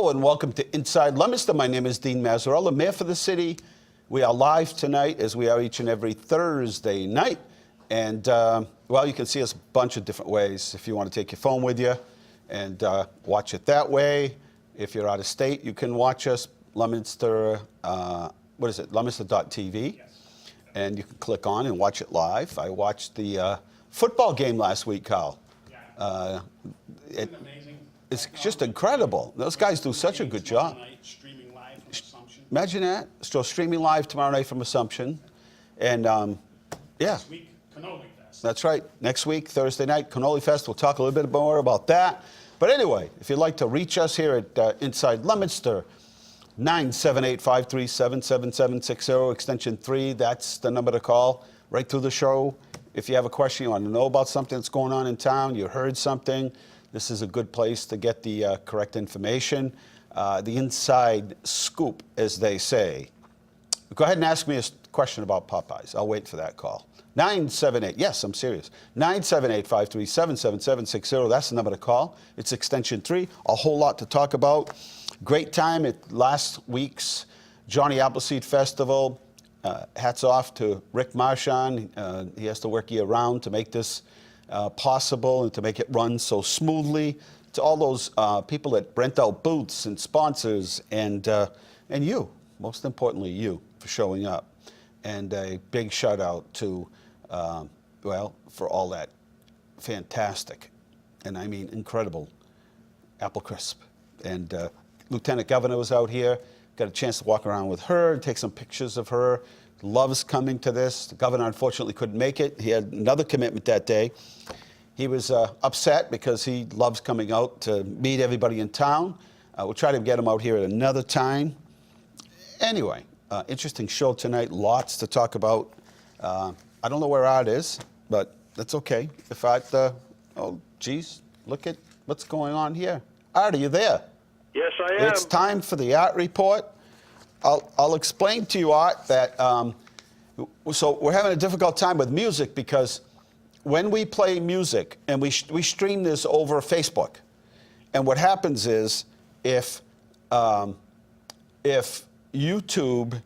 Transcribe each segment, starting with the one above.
Hello and welcome to Inside Leominster. My name is Dean Mazzarella, Mayor for the city. We are live tonight, as we are each and every Thursday night. And, well, you can see us a bunch of different ways. If you want to take your phone with you and watch it that way. If you're out of state, you can watch us, Leominster, Leominster.tv. Yes. And you can click on and watch it live. I watched the football game last week, Carl. Yeah. It's just incredible. Those guys do such a good job. Streaming live from Assumption. Imagine that. So streaming live tomorrow night from Assumption. And, yeah. Next week, Cannoli Fest. That's right. Next week, Thursday night, Cannoli Fest. We'll talk a little bit more about that. But anyway, if you'd like to reach us here at Inside Leominster, 978-537-7760, extension 3. That's the number to call right through the show. If you have a question, you want to know about something that's going on in town, you heard something, this is a good place to get the correct information. The inside scoop, as they say. Go ahead and ask me a question about Popeyes. I'll wait for that call. 978, yes, I'm serious. 978-537-7760, that's the number to call. It's extension 3. A whole lot to talk about. Great time at last week's Johnny Appleseed Festival. Hats off to Rick Marchand. He has to work year-round to make this possible and to make it run so smoothly. To all those people that rent out booths and sponsors, and you, most importantly, you, for showing up. And a big shout-out to, well, for all that fantastic, and I mean incredible, apple crisp. And Lieutenant Governor was out here. Got a chance to walk around with her and take some pictures of her. Loves coming to this. The governor, unfortunately, couldn't make it. He had another commitment that day. He was upset because he loves coming out to meet everybody in town. We'll try to get him out here at another time. Anyway, interesting show tonight. Lots to talk about. I don't know where Art is, but that's okay. If Art, oh, geez, look at what's going on here. Art, are you there? Yes, I am. It's time for the Art Report. I'll explain to you, Art, that so we're having a difficult time with music because when we play music, and we stream this over Facebook, and what happens is if YouTube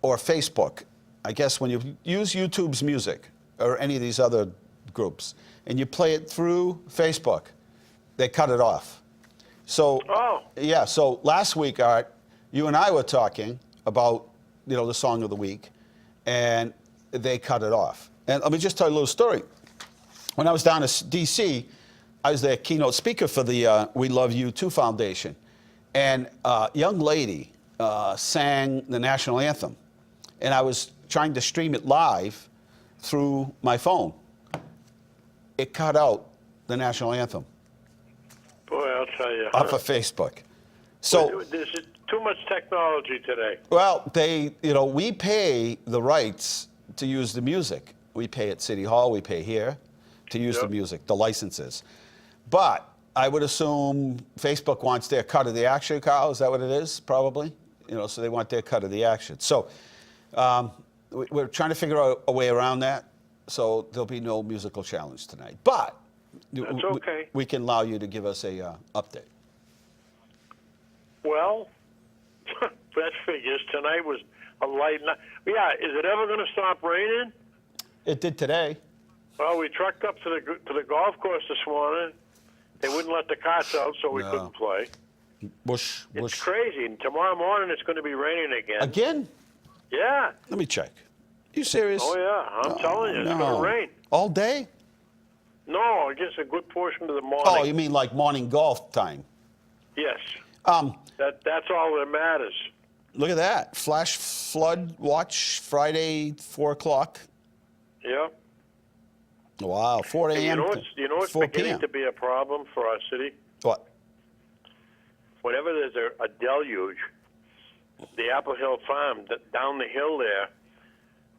or Facebook, I guess when you use YouTube's music or any of these other groups, and you play it through Facebook, they cut it off. So, yeah, so last week, Art, you and I were talking about, the song of the week, and they cut it off. And let me just tell you a little story. When I was down in D.C., I was the keynote speaker for the We Love You 2 Foundation. And a young lady sang the national anthem. And I was trying to stream it live through my phone. It cut out the national anthem. Boy, I'll tell you. Off of Facebook. So there's too much technology today. Well, we pay the rights to use the music. We pay at City Hall, we pay here to use the music, the licenses. But I would assume Facebook wants their cut of the action, Carl. Is that what it is? Probably. So they want their cut of the action. So we're trying to figure out a way around that. So there'll be no musical challenge tonight. But that's okay. We can allow you to give us a update. Well, that figures. Tonight was a light night. Yeah, is it ever going to stop raining? It did today. Well, we trucked up to the golf course this morning. They wouldn't let the carts out, so we couldn't play. Whoosh, whoosh. It's crazy. And tomorrow morning it's going to be raining again. Again? Yeah. Let me check. You serious? Oh, yeah. I'm telling you, it's going to rain. All day? No, I guess a good portion of the morning. Oh, you mean like morning golf time? Yes. That's all that matters. Look at that. Flash flood watch Friday, 4 o'clock. Yeah. Wow, 4 a.m. You know what's beginning to be a problem for our city? What? Whenever there's a deluge, the Apple Hill Farm, down the hill there,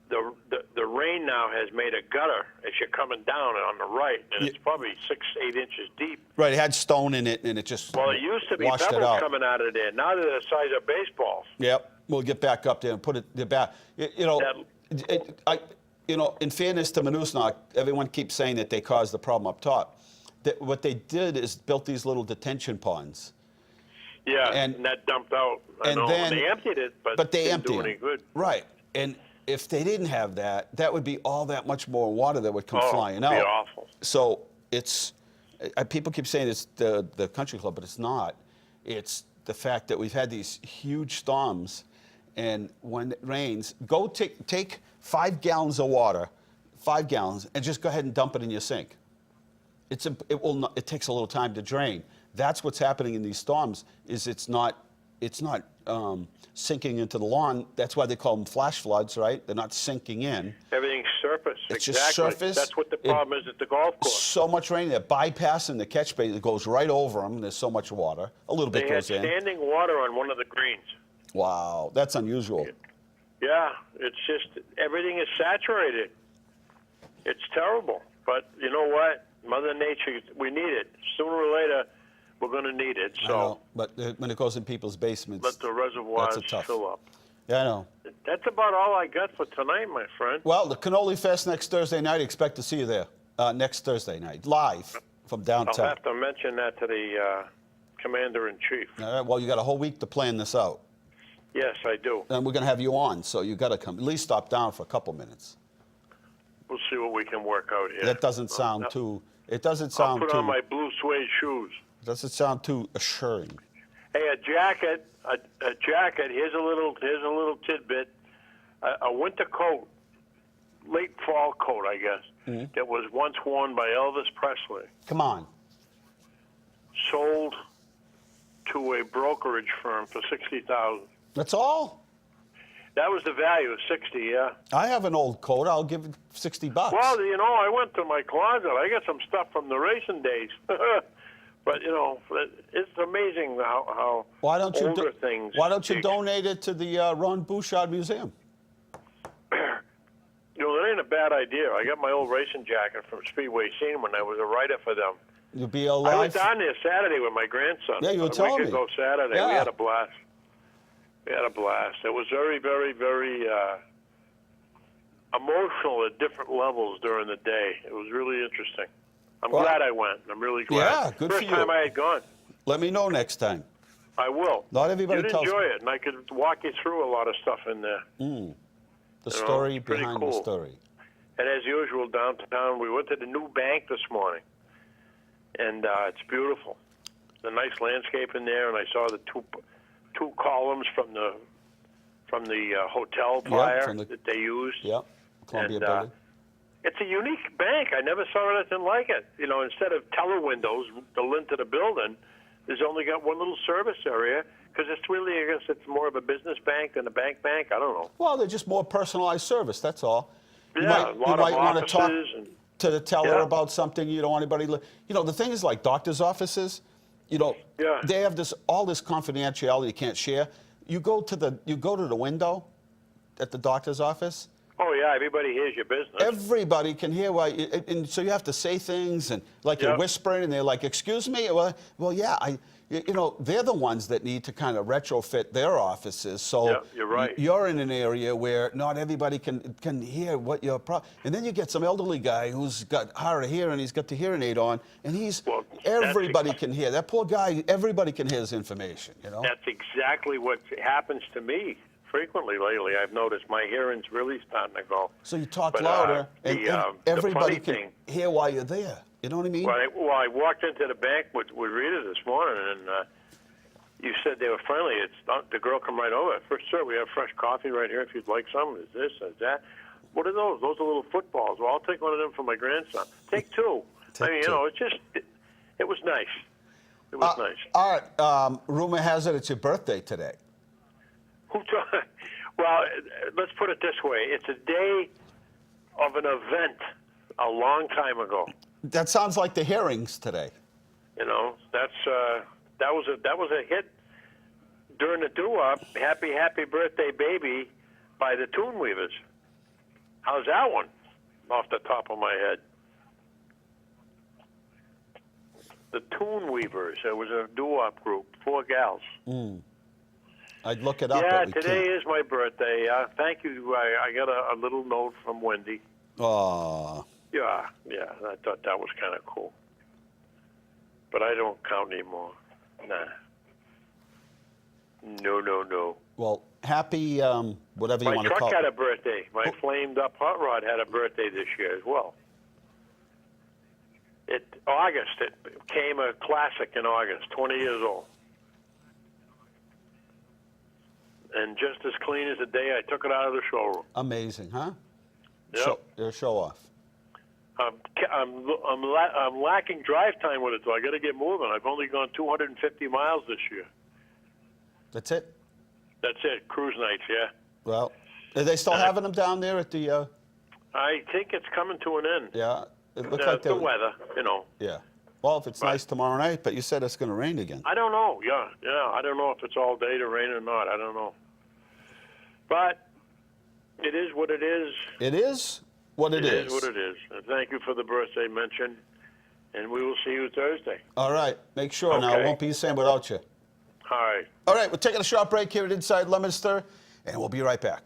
the rain now has made a gutter as you're coming down on the right, and it's probably 6-8 inches deep. Right, it had stone in it, and it just Well, it used to be washed pebbles coming out of there. Now they're the size of baseballs. Yep, we'll get back up there and put it back. In fairness to Manusnak, everyone keeps saying that they caused the problem up top. What they did is built these little detention ponds. Yeah, And- and that dumped out. I and know. then- They emptied it, but But they didn't empty do 'em. any good. Right. And if they didn't have that, that would be all that much more water that would come flying it'd out. be awful. So it's, people keep saying it's the country club, but it's not. It's the fact that we've had these huge storms, and when it rains, go take 5 gallons of water, 5 gallons, and just go ahead and dump it in your sink. It takes a little time to drain. That's what's happening in these storms. Is it's not sinking into the lawn. That's why they call them flash floods, right? They're not sinking in. Everything's surface. It's exactly. just surface. That's what the problem is at the golf course. So much rain, they're bypassing the catch basin. It goes right over them. There's so much water. A little bit They had goes in. standing water on one of the greens. Wow, that's unusual. Yeah, it's just everything is saturated. It's terrible. But you know what? Mother Nature, we need it. Sooner or later, we're going to need it. I So know, but when it goes in people's basements, let the reservoirs that's a tough. fill up. Yeah, I know. That's about all I got for tonight, my friend. Well, the Cannoli Fest next Thursday night. Expect to see you there next Thursday night, live from I'll downtown. have to mention that to the commander-in-chief. All right, well, you got a whole week to plan this out. Yes, I do. And we're going to have you on, so you got to come. At least stop down for a couple minutes. We'll see what we can work out here. That doesn't sound I'll- too. It doesn't I'll sound put too. on my blue suede shoes. Doesn't sound too assuring. Hey, a jacket. Here's a little tidbit. A winter coat, late fall coat, I guess, Mm-hmm. that was once worn by Elvis Presley, Come on. sold to a brokerage firm for $60,000. That's all. That was the value of 60. Yeah. I have an old coat. I'll give it $60. Well, you know, I went to my closet. I got some stuff from the racing days. But you know, it's amazing how why don't you older things. Why don't you donate it to the Ron Bouchard Museum? You know, that ain't a bad idea. I got my old racing jacket from Speedway Scene when I was a writer for them. You'll be I was alive. down there Saturday with my grandson. Yeah, you were a telling week me. ago Saturday. Yeah. We had a blast. We had a blast. It was very, very, very emotional at different levels during the day. It was really interesting. I'm Well, glad I went. I'm really glad. Yeah, good First for you. time I had gone. Let me know next time. I will. Not everybody You'd tells enjoy me. it, and I could walk you through a lot of stuff in there. The story it's pretty behind cool. the story. And as usual, downtown, we went to the new bank this morning, and it's beautiful. The nice landscape in there, and I saw the two columns from the hotel flyer from the- that they used. Yep. Columbia And, Building. It's a unique bank. I never saw anything like it. You know, instead of telewindows built into the building, there's only got one little service area because it's really, I guess, it's more of a business bank than a bank. I don't know. Well, they're just more personalized service. That's all. Yeah, you a lot of want to talk offices and- to the teller Yeah. about something. You don't want anybody. You know, the thing is, like doctors' offices. You know, Yeah. they have all this confidentiality you can't share. You go to the window at the doctor's office. Oh yeah, everybody hears your business. Everybody can hear and so you have to say things and like you're Yep. whispering, and they're like, "Excuse me." Well, yeah, you know, they're the ones that need to kind of retrofit their offices. So Yeah, you're right. You're in an area where not everybody can hear what your and then you get some elderly guy who's got hard of hearing, he's got the hearing aid on, and Well, everybody can hear. That poor guy, everybody can hear his information. You know. That's exactly what happens to me frequently lately. I've noticed my hearing's really starting to go. So you talk But, louder, and the everybody funny can thing- hear while you're there. You know what I mean? Well, I walked into the bank with Rita this morning, and you said they were friendly. It's not, the girl come right over. First, sir, we have fresh coffee right here if you'd like some. Is this, is that? What are those? Those are little footballs. Well, I'll take one of them for my grandson. Take two. Take I mean, two. you know, it was nice. It was nice. All right. Rumor has it it's your birthday today. Well, let's put it this way. It's a day of an event a long time ago. That sounds like the hearings today. You know, that was a hit during the doo-wop, Happy Happy Birthday Baby by the Toon Weavers. How's that one off the top of my head? The Toon Weavers. It was a doo-wop group, 4 gals. I'd look it up. Yeah, but we today can't. is my birthday. Thank you. I got a little note from Wendy. Aw. Yeah, I thought that was kind of cool. But I don't count anymore. Nah. No. Well, happy whatever you My want to truck call had it. a birthday. My flamed up hot rod had a birthday this year as well. August. It became a classic in August. 20 years old. And just as clean as the day I took it out of the showroom. Amazing, huh? Yep. You're a show off. I'm lacking drive time with it, so I got to get moving. I've only gone 250 miles this year. That's it? That's it. Cruise nights, yeah. Well, are they still having them down there at the... I think it's coming to an end. yeah, it looks like the weather, Yeah. Well, if it's Right. nice tomorrow night, but you said it's going to rain again. I don't know. Yeah. I don't know if it's all day to rain or not. I don't know. But it is what it is. It is what it is. It is what it is. And thank you for the birthday mention. And we will see you Thursday. All right. Make sure now. It Okay. won't be the same without you. All right. All right. We're taking a short break here at Inside Leominster, and we'll be right back.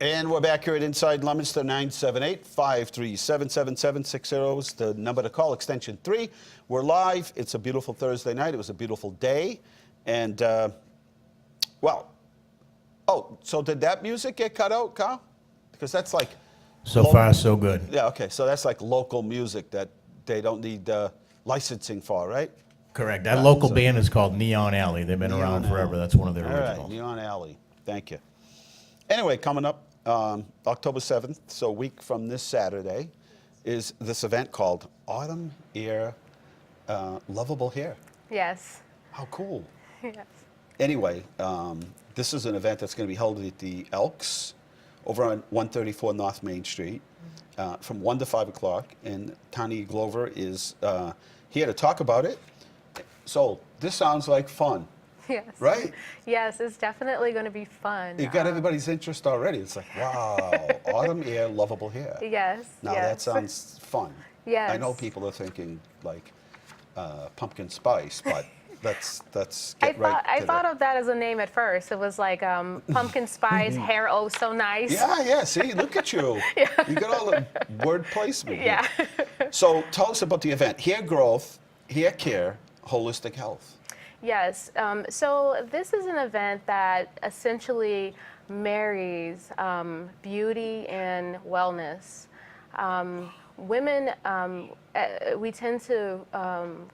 And we're back here at Inside Leominster, 978-537-7760 is the number to call, extension 3. We're live. It's a beautiful Thursday night. It was a beautiful day. And, well, oh, so did that music get cut out, Kyle? Because that's like... So far, so good. Yeah, okay. So that's like local music that they don't need licensing for, right? Correct. That local band is called Neon Alley. They've been around forever. That's one of their All right, originals. Neon Alley. Thank you. Anyway, coming up October 7th, so a week from this Saturday, is this event called Autumn Air Lovable Hair. Yes. How cool. Yes. Anyway, this is an event that's going to be held at the Elks over on 134 North Main Street from 1 to 5 o'clock. And Tanya Glover is here to talk about it. So this sounds like fun. Yes. Right? Yes, it's definitely going to be fun. You got everybody's interest already. It's like, wow, autumn air, lovable hair. Yes. Now yes. that sounds fun. Yes. I know people are thinking like pumpkin spice, but that's I get right. I to thought the, of that as a name at first. It was like pumpkin spice, hair oh so nice. Yeah. See, look at you. You got all the word placement. here. Yeah. So tell us about the event: hair growth, hair care, holistic health. Yes. So this is an event that essentially marries beauty and wellness. Women, we tend to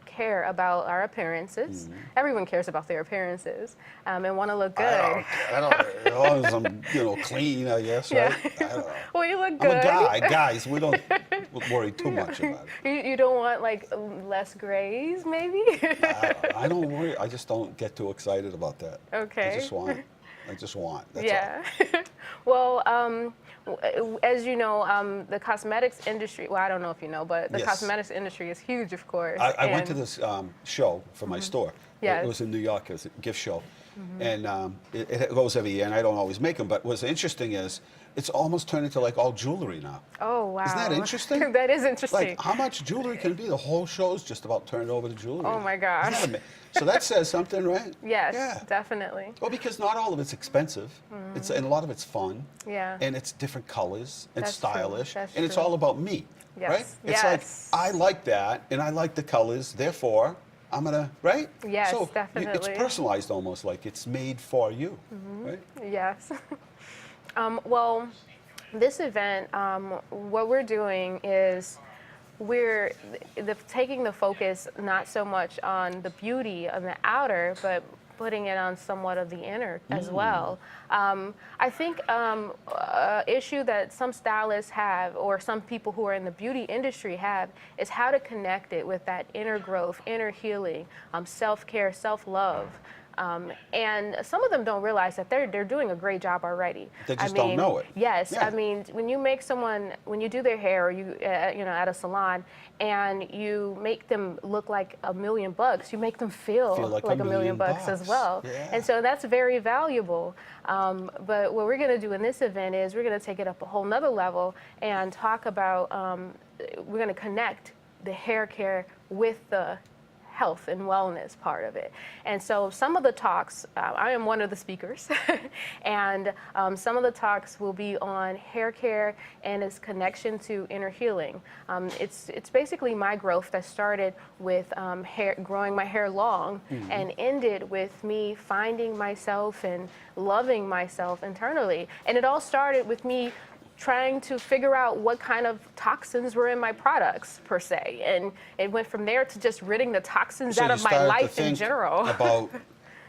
care about our appearances. Everyone cares about their appearances and want to look good. I don't, as long as I'm, clean, I guess, right? I don't know. Well, you look I'm good. a guy. Guys, we don't worry too much about it. You don't want like less grays, maybe? I don't worry. I just don't get too excited about that. Okay. I just want. That's Yeah. Well, as you know, the cosmetics industry, well, I don't know if you know, but the Yes. cosmetics industry is huge, of course. all. I went to and- this show for my store. Yes. It was in New York. It was a gift show. And it goes every year, and I don't always make them. But what's interesting is it's almost turned into like all jewelry now. Oh, wow. Isn't that interesting? That is interesting. Like, how much jewelry can it be? The whole show's just about turned over to jewelry. Oh, my gosh. Isn't that so that says something, right? Yes, Yeah. definitely. Well, because not all of it's expensive. And a lot of it's fun. Yeah. And it's different colors and That's true. stylish. That's and it's true. all about me. Yes. Right? It's Yes. like I like that and I like the colors, therefore I'm gonna right? Yes, so It's definitely. personalized almost, like it's made for you. Right? Yes. Well, this event, what we're doing is we're taking the focus not so much on the beauty on the outer, but putting it on somewhat of the inner as well. I think an issue that some stylists have, or some people who are in the beauty industry have, is how to connect it with that inner growth, inner healing, self-care, self-love. And some of them don't realize that they're doing a great job already. They just don't know it. Yes, Yeah. I mean, when you make someone, when you do their hair, or you, at a salon, and you make them look like $1 million, you make them feel Like like $1 $1 million million as well. Yeah. And so that's very valuable. But what we're going to do in this event is we're going to take it up a whole nother level and talk about, we're going to connect the hair care with the health and wellness part of it. And so some of the talks, I am one of the speakers, and some of the talks will be on hair care and its connection to inner healing. It's basically my growth that started with growing my hair long and ended with me finding myself and loving myself internally. And it all started with me trying to figure out what kind of toxins were in my products per se, and it went from there to just ridding the toxins So out you of my started to life in think general. about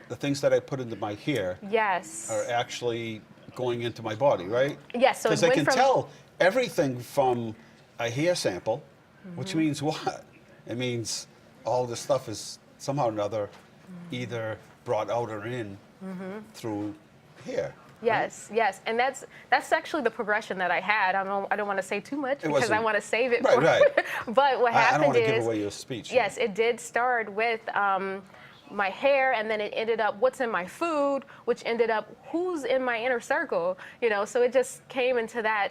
the things that I put into my hair Yes. are actually going into my body, right? Yes. So Because it they went can from tell everything from a hair sample, which means what? It means all this stuff is somehow or another either brought out or in through hair. Yes, yes, and that's actually the progression that I had. I don't want to say too much because I wasn't- want to save it. Right, for, right. But what I happened don't want to is, give away your speech. yes, it did start with my hair, and then it ended up what's in my food, which ended up who's in my inner circle. So it just came into that.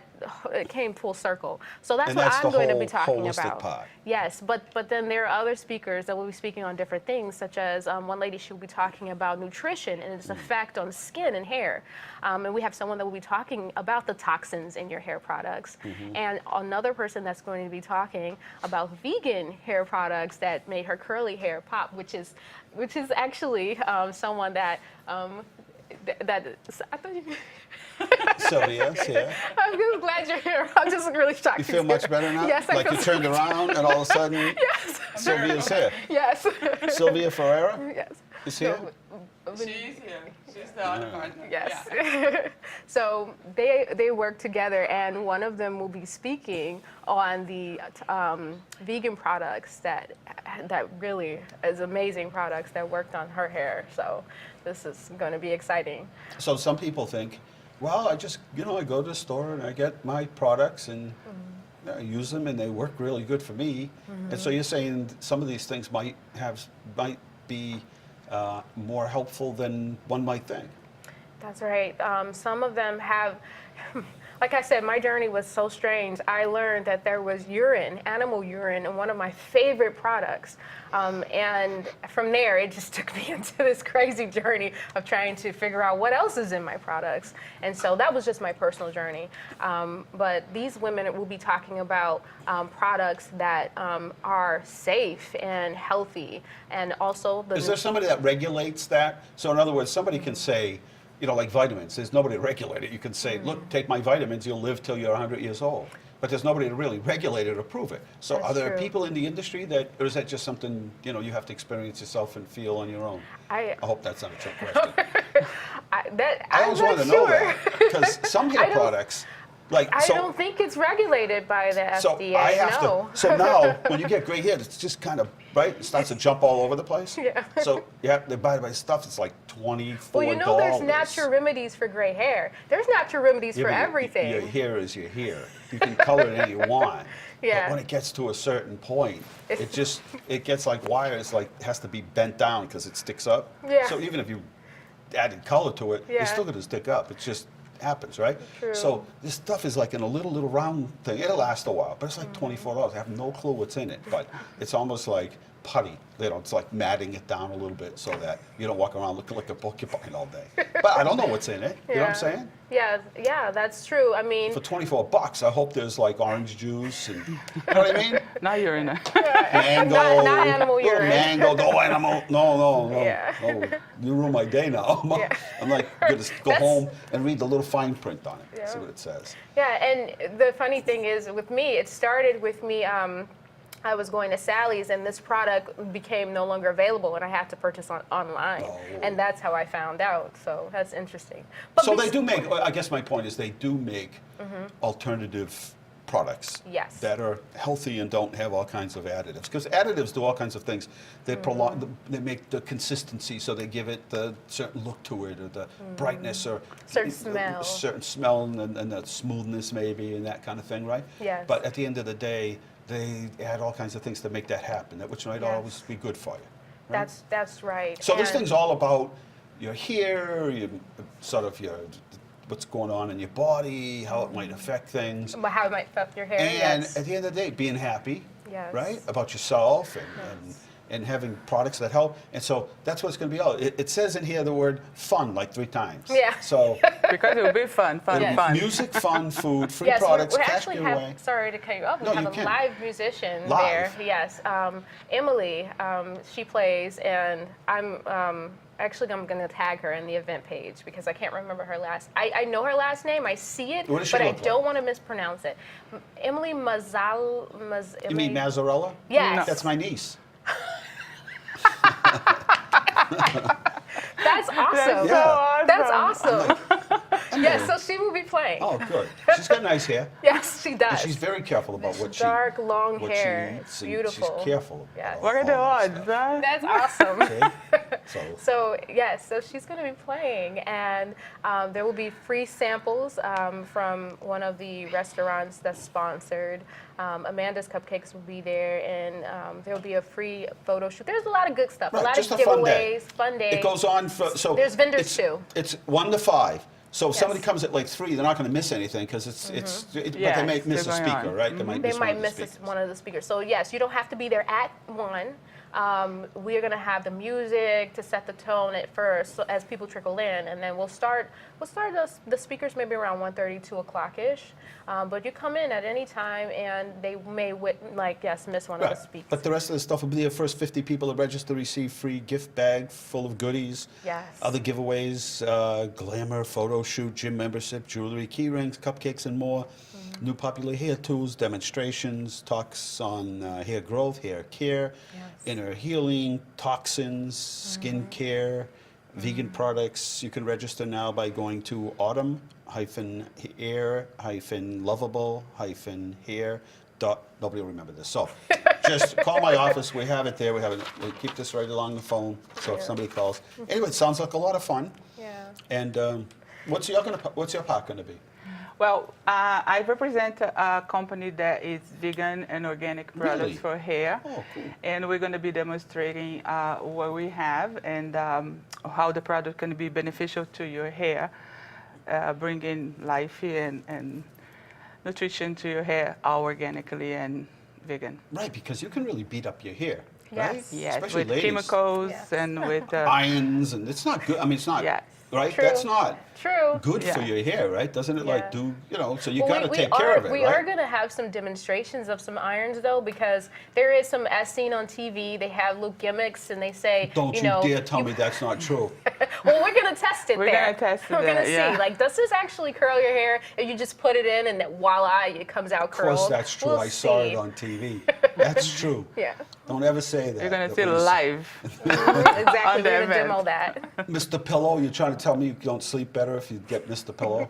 It came full circle. So that's And what that's I'm the going to whole be talking holistic about. part. Yes, but then there are other speakers that will be speaking on different things, such as one lady, she'll be talking about nutrition and its effect on skin and hair. And we have someone that will be talking about the toxins in your hair products. And another person that's going to be talking about vegan hair products that made her curly hair pop, which is actually someone that I thought you. Sylvia's here. I'm just glad you're here. I'm just really shocked. You feel much better now? Yes, I like feel you turned around and all of a sudden Yes. Sylvia's here. Yes. Sylvia Ferreira Yes. is here. She's here. She's the other partner. Yes. Yeah. So they work together, and one of them will be speaking on the vegan products that really is amazing products that worked on her hair. So this is going to be exciting. So some people think, well, I just, I go to the store and I get my products and I use them and they work really good for me. And so you're saying some of these things might be more helpful than one might think. That's right. Some of them have, like I said, my journey was so strange. I learned that there was urine, animal urine, in one of my favorite products. And from there, it just took me into this crazy journey of trying to figure out what else is in my products. And so that was just my personal journey. But these women will be talking about products that are safe and healthy. And also Is there somebody that regulates that? So in other words, somebody can say, you know, like vitamins, there's nobody to regulate it. You can say, look, take my vitamins, you'll live till you're 100 years old. But there's nobody to really regulate it or prove it. So That's are there true. people in the industry that, or is that just something, you know, you have to experience yourself and feel on your own? I hope that's not a trick question. I always want to know that, because some hair products, like, I don't think it's regulated by the FDA. so I have no. to. So now, when you get gray hair, it's just kind of right. It starts to jump all over the place. Yeah. So yeah, they buy stuff. It's like $24. Well, you know, there's natural remedies for gray hair. There's natural remedies for but everything. Your hair is your hair. You can color it any you want. Yeah. But when it gets to a certain point, it gets like wire. It's like it has to be bent down because it sticks up. Yeah. So even if you added color to it, Yeah. it's still going to stick up. It just happens, right? True. So this stuff is like in a little round thing. It'll last a while, but it's like $24. I have no clue what's in it, but it's almost like putty. You know, it's like matting it down a little bit so that you don't walk around looking like a porcupine all day. But I don't know what's in it. You know what I'm saying? Yeah, that's true. I mean, For $24, I hope there's like orange juice and, you know what I mean? Not urine. Mango. Not animal little urine. Mango, no animal. No. Yeah. No. You ruin my day now. I'm like, going to go home and read the little fine print on it. Yeah. See what it says. yeah, and the funny thing is with me, it started with me, I was going to Sally's and this product became no longer available and I had to purchase online. Oh. And that's how I found out. So that's interesting. But So they do make, I guess my point is they do make alternative products Yes. that are healthy and don't have all kinds of additives. Because additives do all kinds of things. They prolong, they make the consistency, so they give it the certain look to it, or the brightness, or Certain smell. certain smell, and the smoothness maybe, and that kind of thing, right? Yes. But at the end of the day, they add all kinds of things to make that happen, which might Yes. always be good for you. Right? That's right. So this And- thing's all about your hair, your sort of your what's going on in your body, how it might affect things, But how it might affect your hair. and yes. at the end of the day, being happy, Yes. right, about yourself and, Yes. and having products that help. And so that's what it's going to be all. It says in here the word fun like 3 times. Yeah. So Because it will be fun. Yes. Fun. music, fun, food, free Yes, products, we cash actually giveaway. have, sorry to cut you off, we No, have you a can. live musician Live? there. Yes, Emily, she plays, and I'm going to tag her in the event page because I can't remember her I know her last name, I see it, What does she but I look like? don't want to mispronounce it. Emily You mean Mazzarella? Yes. That's my niece. That's awesome. Yeah. That's awesome. Yes, so she will be playing. Oh, good. She's got nice hair. Yes, she does. And she's very careful about what she Dark, long what hair. she It's eats, and beautiful. She's careful. Yes. Look at the all that odds. stuff. Huh? That's awesome. See? So So yes, so she's going to be playing, and there will be free samples from one of the restaurants that's sponsored. Amanda's Cupcakes will be there, and there will be a free photo shoot. There's a lot of good stuff, Right, a lot just of a fun day. giveaways, fun day. it goes on for so. There's vendors it's, too. It's 1 to 5. So if somebody Yes. comes at like 3, they're not going to miss anything because but they Yes, might miss a they're going speaker, on. right? They might They miss might one of the miss speakers. one of the speakers. So yes, you don't have to be there at 1. We're gonna have the music to set the tone at first, so as people trickle in, and then we'll start the speakers maybe around 1:30, 2 o'clock ish. But you come in at any time, and they may miss one of the Right. speakers. But the rest of the stuff will be the first 50 people that register receive free gift bag full of goodies. Yes. Other giveaways, glamour, photo shoot, gym membership, jewelry, key rings, cupcakes, and more. Mm-hmm. New popular hair tools, demonstrations, talks on hair growth, hair care, Yes. inner healing, toxins, skin care, vegan products. You can register now by going to autumn-air-lovable-hair. Nobody will remember this. So just call my office. We have it there. We keep this right along the phone. So if somebody calls. Anyway, it sounds like a lot of fun. Yeah. And what's your part going to be? Well, I represent a company that is vegan and organic products Really? for hair. Oh, cool. And we're going to be demonstrating what we have and how the product can be beneficial to your hair, bringing life and nutrition to your hair, all organically and vegan. Right, because you can really beat up your hair, Yes. right? Yes, Especially with ladies. chemicals Yes. and with Irons, and it's not good. I mean, it's not, Yes. right? True. That's not True. good for Yeah. your hair, right? Doesn't it like Yeah. do, so you Well, got to take care of it, we right? are going to have some demonstrations of some irons, though, because there is some, as seen on TV, they have little gimmicks, and they say, Don't you, know, dare tell me that's not true. well, we're going to test it We're there. gonna test it We're going to there, see, yeah. like, does this actually curl your hair? If you just put it in and voila, it comes out Of curled. course that's true. We'll I saw see. it on TV. That's true. Yeah, Don't ever say that. you're going to That see was- live. exactly. On We're the going to event. demo that. Mr. Pillow, you're trying to tell me you don't sleep better if you get Mr. Pillow?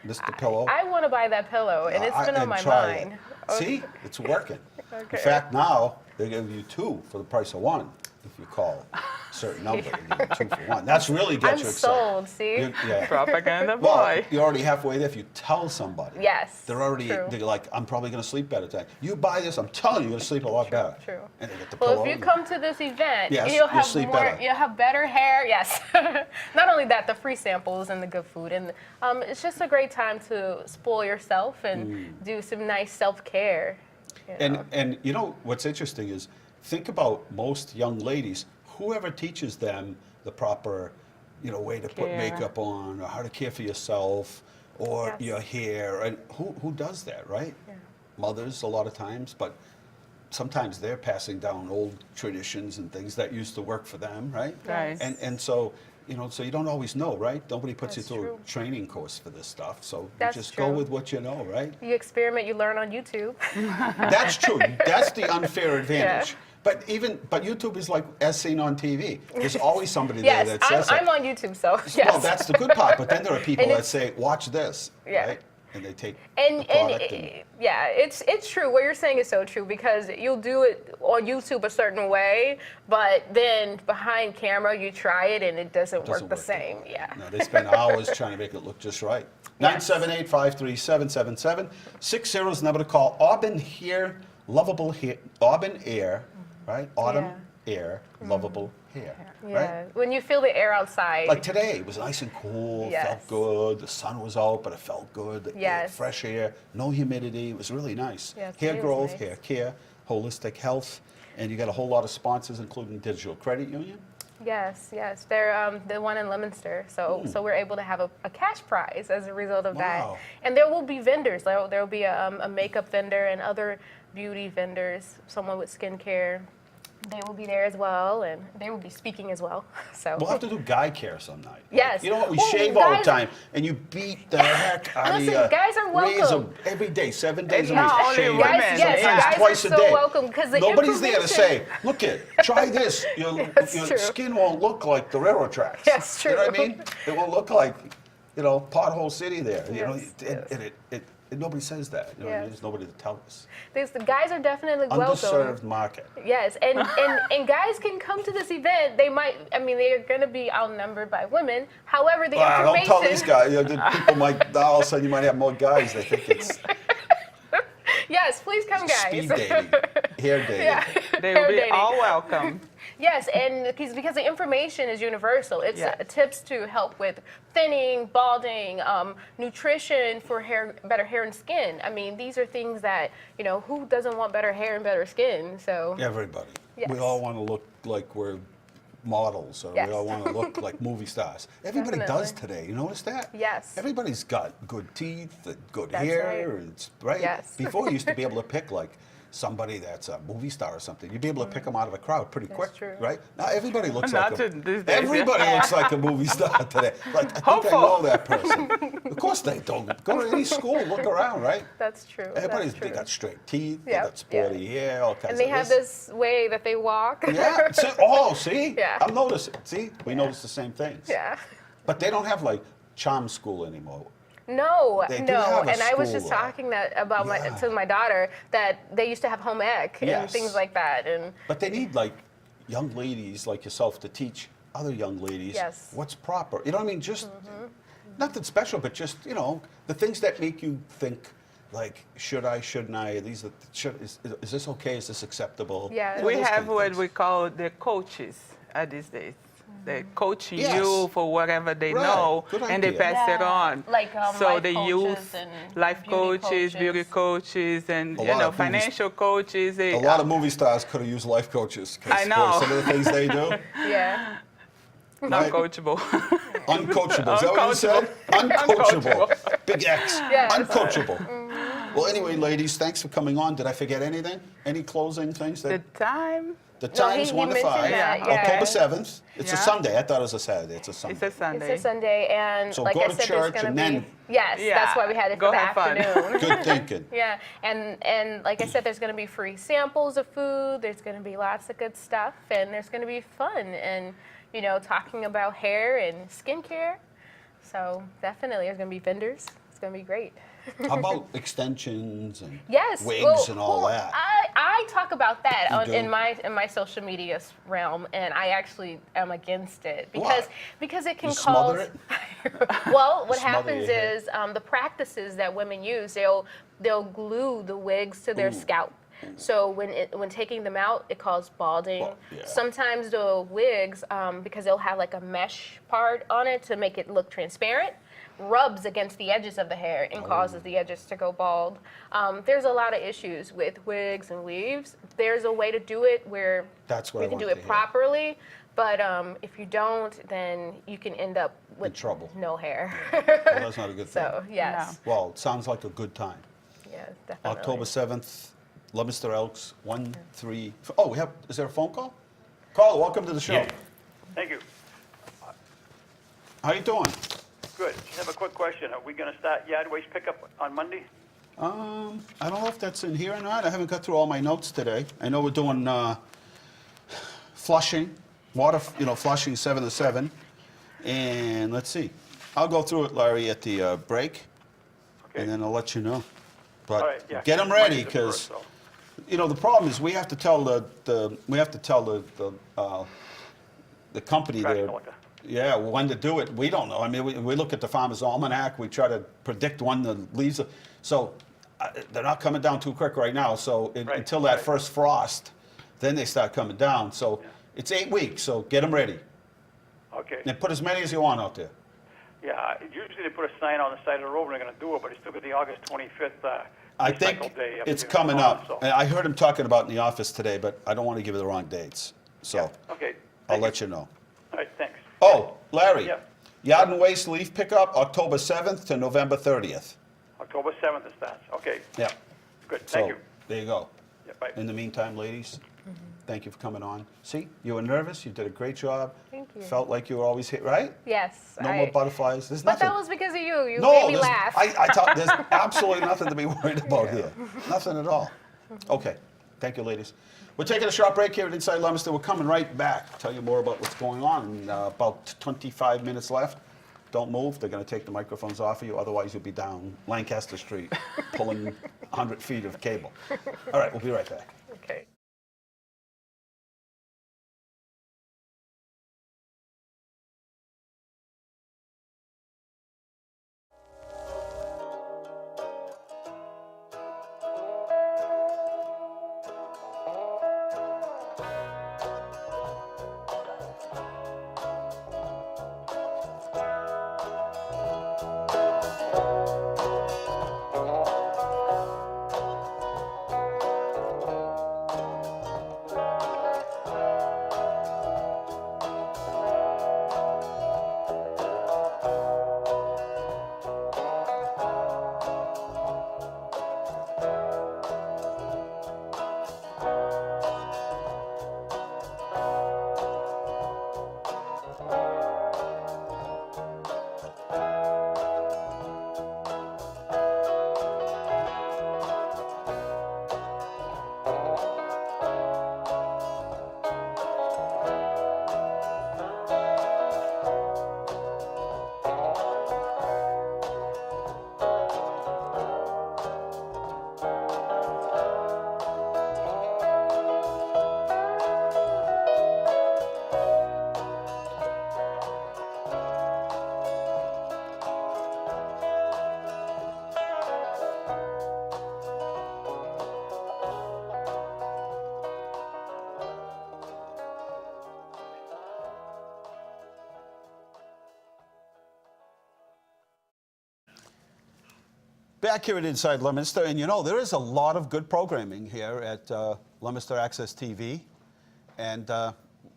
Mr. Pillow? I want to buy that pillow, and it's been on and my try it. mind. See? It's working. Okay. In fact, now they give you 2 for the price of 1 if you call a certain number. They give you 2 for 1. That's really I'm gets you excited. sold, see? Yeah. Propaganda Well, boy. you're already halfway there if you tell somebody. Yes, They're already, true. they're like, I'm probably going to sleep better tonight. You buy this, I'm telling you, you're going to sleep a lot better. True. And they get the Well, pillow. if you and- come to this event, Yes, you'll you'll have sleep more. better. You'll have better hair. Yes. Not only that, the free samples and the good food, and it's just a great time to spoil yourself and do some nice self-care. you know. And you know what's interesting is think about most young ladies, whoever teaches them the proper, way to put Care. makeup on or how to care for yourself or Yes. your hair, and who does that, right? Yeah. Mothers a lot of times, but sometimes they're passing down old traditions and things that used to work for them, right? Right. And so so you don't always know, right? Nobody puts That's you through true. a training course for this stuff, so That's you just go true. with what you know, right? You experiment, you learn on YouTube. That's true. That's the unfair advantage. Yeah. But YouTube is like as seen on TV. There's always somebody Yes, there that says I'm it. on YouTube, so yes. Well, that's the good part. But then there are people And that it's- say, "Watch this," Yeah. right? And they take And, the product yeah, it's true. What you're saying is so true because you'll do it on YouTube a certain way, but then behind camera you try it and it doesn't work the that same. way. Yeah. No, they spend hours trying to make it look just right. Yes. 978-537-7777. 60 is the number to call. Auburn Hair, Lovable Hair. Auburn Air, right? Autumn Air, Lovable Hair, Yeah. right? When you feel the air outside. Like today, it was nice and cool, Yes. felt good. The sun was out, but it felt good. The air, Yes. fresh air, no humidity. It was really nice. Yes, Hair it was growth, nice. hair care, holistic health, and you got a whole lot of sponsors, including Digital Credit Union. Yes. They're the one in Leominster. So we're able to have a cash prize as a result of Wow. that. And there will be vendors. There will be a makeup vendor and other beauty vendors, someone with skincare. They will be there as well, and they will be speaking as well. So We'll have to do guy care some night. Yes. You know what? We Well, shave all the guys- time, and you beat the heck out Listen, of you. guys are welcome. Every day, 7 days It's a week. not only shaving. women. Guys, yes, Yeah. guys Twice are a so day. welcome because the Nobody's there to information- say, look it, try this. Your true. skin won't look like the railroad tracks. That's You know what I true. mean? It won't look like, Pothole City there. Yes, yes. And nobody says that. You know what I mean? Yes. There's nobody to tell us. The guys are definitely welcome. Underserved market. Yes, and guys can come to this event. They're going to be outnumbered by women. However, the Wow, don't information. tell these guys. People might, all of a sudden you might have more guys. They think it's Yes, please come, guys. speed dating, hair dating. Yeah. They will Hair be dating. all welcome. Yes, and because the information is universal. It's Yes. tips to help with thinning, balding, nutrition for hair, better hair and skin. These are things that, who doesn't want better hair and better skin? So Everybody. Yes. We all want to look like we're models, or Yes. we all want to look like movie stars. Everybody does today. You notice that? Yes. Everybody's got good teeth, and good That's hair, right. and it's right. Yes. Before you used to be able to pick like somebody that's a movie star or something. You'd be able to pick them out of a crowd pretty quick, true. right? Now everybody looks Not like a, these days, yeah. everybody looks like a movie star today. Like I think I Hopeful. know that person. Of course they don't. Go to any school, look around, right? that's true. Everybody's That's true. they got straight teeth, Yeah, they got sporty hair, all kinds And they of have this way that they walk. Yeah. See? Yeah. I'm noticing. See? We notice the same things. Yeah. But they don't have like charm school anymore. No, They do no. have a And I was school, just though. talking about Yeah. to my daughter that they used to have home ec and Yes. things like that. And But they need like young ladies like yourself to teach other young ladies Yes. what's proper. You know what I mean? Just Nothing special, but just, you know, the things that make you think, like, should I, shouldn't I? Is this okay? Is this acceptable? Yeah. You know, We those have kind of what things. we call the coaches these days. They're coaching Yes. you for whatever they Right. know, Good and they idea. pass it on. Like so life they coaches use and life beauty coaches, beauty coaches, and A you lot know of movies- financial coaches. They, A lot of movie stars could have used life coaches. 'Cause, I boy, know. some of the things they do. Yeah. not right? coachable. Uncoachable. Is that what you said? Uncoachable. Big X. Yes. Uncoachable. Well, anyway, ladies, thanks for coming on. Did I forget anything? Any closing things? the time, The No, time's he 1 to mentioned 5. that, Yeah. yeah. October 7th. It's a Yeah. Sunday. I thought it was a Saturday. It's a Sunday. it's a Sunday. It's a Sunday, and So like go I to said, church there's and going to then- be yes, that's why we had it Go for the have fun. afternoon. Good thinking. Yeah, and like I said, there's going to be free samples of food. There's going to be lots of good stuff, and there's going to be fun, and you know, talking about hair and skincare. So definitely, there's going to be vendors. It's going to be great. How about extensions and Yes, wigs well, and all that? I talk about that You on, do? in my social media realm, and I actually am against it Why? because it can You cause. smother it? Well, what Smother happens your hair. is the practices that women use, they'll glue the wigs to their scalp. So when taking them out, it causes balding. Well, yeah. Sometimes the wigs, because they'll have like a mesh part on it to make it look transparent, rubs against the edges of the hair and causes the edges to go bald. There's a lot of issues with wigs and weaves. There's a way to do it where That's what you I can do want it to hear. properly, but if you don't, then you can end up with trouble. no hair. Well, that's not a good thing. So yes, Well, it sounds like a good time. yeah, definitely. October 7th, Leominster Elks, 1, 3. Oh, is there a phone call? Caller, welcome to the show. Yeah. Thank you. How you doing? Good. Just have a quick question. Are we going to start yard waste pickup on Monday? I don't know if that's in here or not. I haven't got through all my notes today. I know we're doing flushing, water, flushing 7 to 7. And let's see. I'll go through it, Larry, at the break, Okay. and then I'll let you know. But All right, yeah. get them ready, Monday's the because first, the problem is we have to tell the company Trash there. collector. Yeah, when to do it, we don't know. I mean, we look at the Farmer's Almanac, we try to predict when the leaves are, so they're not coming down too quick right now. So Right, until that right. first frost, then they start coming down. So it's 8 weeks, so get them ready. Okay. And put as many as you want out there. Yeah, usually they put a sign on the side of the road and they're going to do it, but it's still got the August 25th I recycle think day up it's here coming on, up. so- I heard him talking about it in the office today, but I don't want to give you the wrong dates. So Okay. I'll Thank let you know. All right, thanks. Oh, Larry, Yep. yard and waste leaf pickup, October 7th to November 30th. October 7th it starts. Okay, Yeah. good. So Thank you. there you go. Yeah, bye. In the meantime, ladies, thank you for coming on. See, you were nervous. You did a great job. Thank you. Felt like you were always hit, right? Yes. No more butterflies. There's But nothing. that was because of you. You no, made me there's- laugh. I thought there's absolutely nothing to be worried about here. Nothing at all. Okay. Thank you, ladies. We're taking a short break here at Inside Leominster. We're coming right back. Tell you more about what's going on. In about 25 minutes left. Don't move. They're going to take the microphones off of you. Otherwise, you'll be down Lancaster Street pulling 100 feet of cable. All right. We'll be right back. Okay. Back here at Inside Leominster, and you know, there is a lot of good programming here at Leominster Access TV. And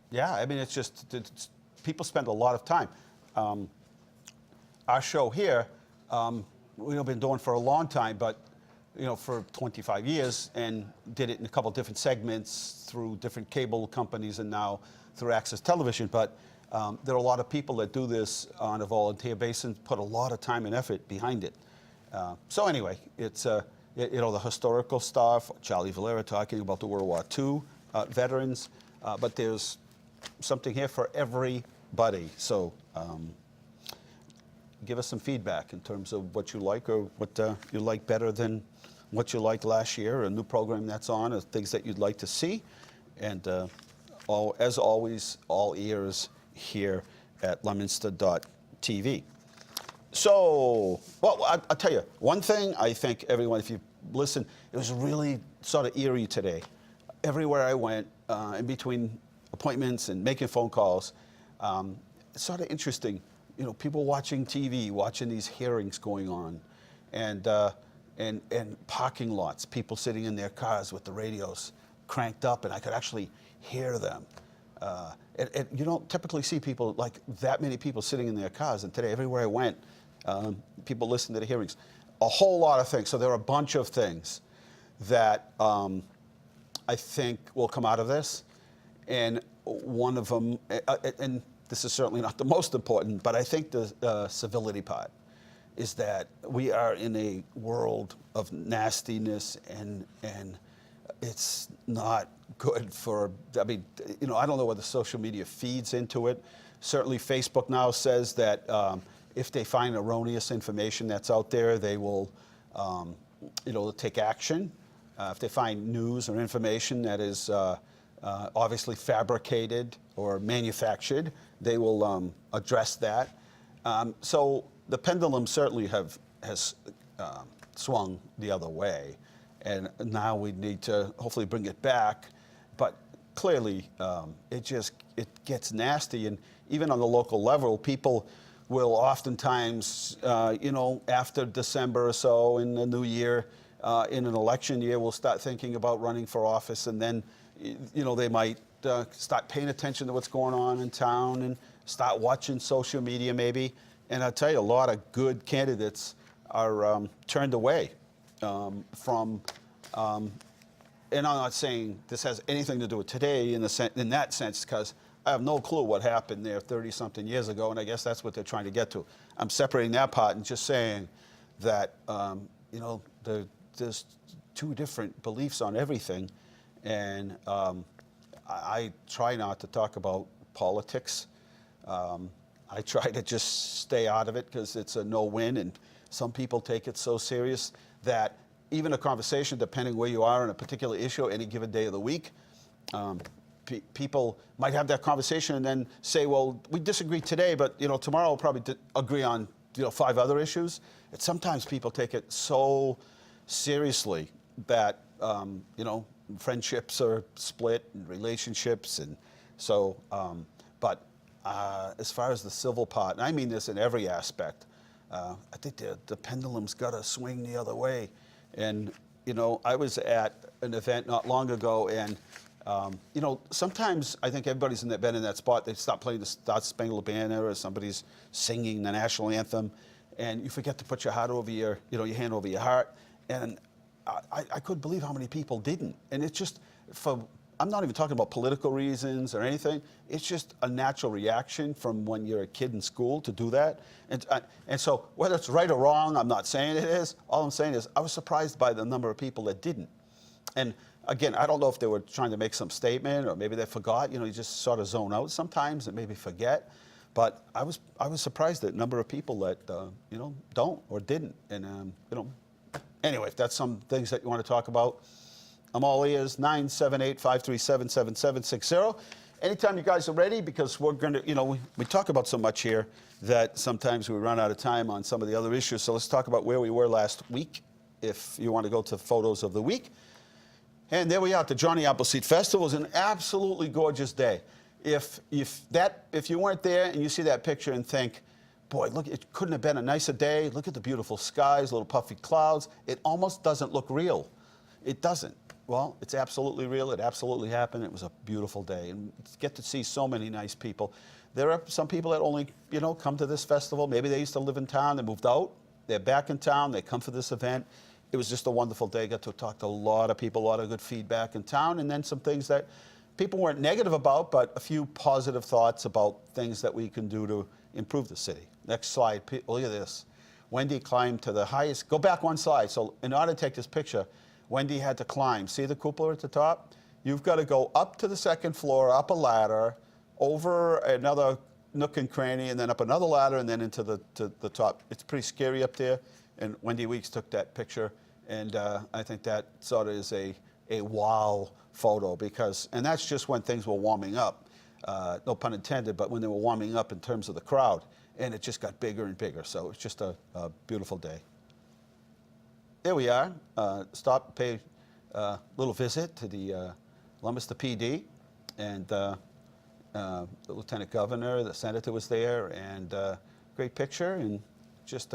yeah, I mean, people spend a lot of time. Our show here, we've been doing for a long time, but you know, for 25 years, and did it in a couple different segments through different cable companies and now through Access Television. But there are a lot of people that do this on a volunteer basis, put a lot of time and effort behind it. So anyway, it's you know, the historical stuff, Charlie Valera talking about the World War II veterans, but there's something here for everybody. So give us some feedback in terms of what you like, or what you like better than what you liked last year, a new program that's on, or things that you'd like to see. And as always, all ears here at Leominster.tv. So, well, I'll tell you, one thing I think everyone, if you listen, it was really sort of eerie today. Everywhere I went, in between appointments and making phone calls, it's sort of interesting, you know, people watching TV, watching these hearings going on, and parking lots, people sitting in their cars with the radios cranked up, and I could actually hear them. And you don't typically see people, like that many people sitting in their cars, and today everywhere I went, people listened to the hearings. A whole lot of things. So there are a bunch of things that I think will come out of this. And one of them, and this is certainly not the most important, but I think the civility part is that we are in a world of nastiness, and it's not good for, I mean, you know, I don't know whether social media feeds into it. Certainly Facebook now says that if they find erroneous information that's out there, they will, you know, take action. If they find news or information that is obviously fabricated or manufactured, they will address that. So the pendulum certainly has swung the other way, and now we need to hopefully bring it back. But clearly, it gets nasty, and even on the local level, people will oftentimes, you know, after December or so in the new year, in an election year, will start thinking about running for office, and then, you know, they might start paying attention to what's going on in town and start watching social media maybe. And I'll tell you, a lot of good candidates are turned away from. And I'm not saying this has anything to do with today in that sense, because I have no clue what happened there 30-something years ago, and I guess that's what they're trying to get to. I'm separating that part and just saying that, you know, there's two different beliefs on everything, and I try not to talk about politics. I try to just stay out of it because it's a no-win, and some people take it so serious that even a conversation, depending where you are on a particular issue, any given day of the week, people might have that conversation and then say, well, we disagree today, but you know, tomorrow we'll probably agree on, you know, 5 other issues. And sometimes people take it so seriously that, you know, friendships are split and relationships. And so, but as far as the civil part, and I mean this in every aspect, I think the pendulum's got to swing the other way. And, you know, I was at an event not long ago, and, you know, sometimes I think everybody's been in that spot. They stop playing the Star-Spangled Banner, or somebody's singing the national anthem, and you forget to put your heart over your, you know, your hand over your heart. And I couldn't believe how many people didn't. And it's just, I'm not even talking about political reasons or anything. It's just a natural reaction from when you're a kid in school to do that. And so whether it's right or wrong, I'm not saying it is. All I'm saying is I was surprised by the number of people that didn't. And again, I don't know if they were trying to make some statement, or maybe they forgot. You know, you just sort of zone out sometimes and maybe forget. But I was surprised at the number of people that, you know, don't or didn't. And, you know, anyway, if that's some things that you want to talk about, I'm all ears. 978-537-7760. Anytime you guys are ready, because we're going to, you know, we talk about so much here that sometimes we run out of time on some of the other issues. So let's talk about where we were last week, if you want to go to photos of the week. And there we are at the Johnny Appleseed Festival. It was an absolutely gorgeous day. If you weren't there and you see that picture and think, boy, look, it couldn't have been a nicer day. Look at the beautiful skies, little puffy clouds. It almost doesn't look real. It doesn't. Well, it's absolutely real. It absolutely happened. It was a beautiful day. And get to see so many nice people. There are some people that only, come to this festival. Maybe they used to live in town. They moved out. They're back in town. They come for this event. It was just a wonderful day. Got to talk to a lot of people, a lot of good feedback in town. And then some things that people weren't negative about, but a few positive thoughts about things that we can do to improve the city. Next slide. Look at this. Wendy climbed to the highest. Go back one slide. So in order to take this picture, Wendy had to climb. See the cupola at the top? You've got to go up to the second floor, up a ladder, over another nook and cranny, and then up another ladder, and then into the top. It's pretty scary up there. And Wendy Weeks took that picture, and I think that sort of is a wow photo because, and that's just when things were warming up. No pun intended, but when they were warming up in terms of the crowd, and it just got bigger and bigger. So it's just a beautiful day. There we are. Stop, pay a little visit to the Leominster PD, and the Lieutenant Governor, the Senator was there, and great picture, and just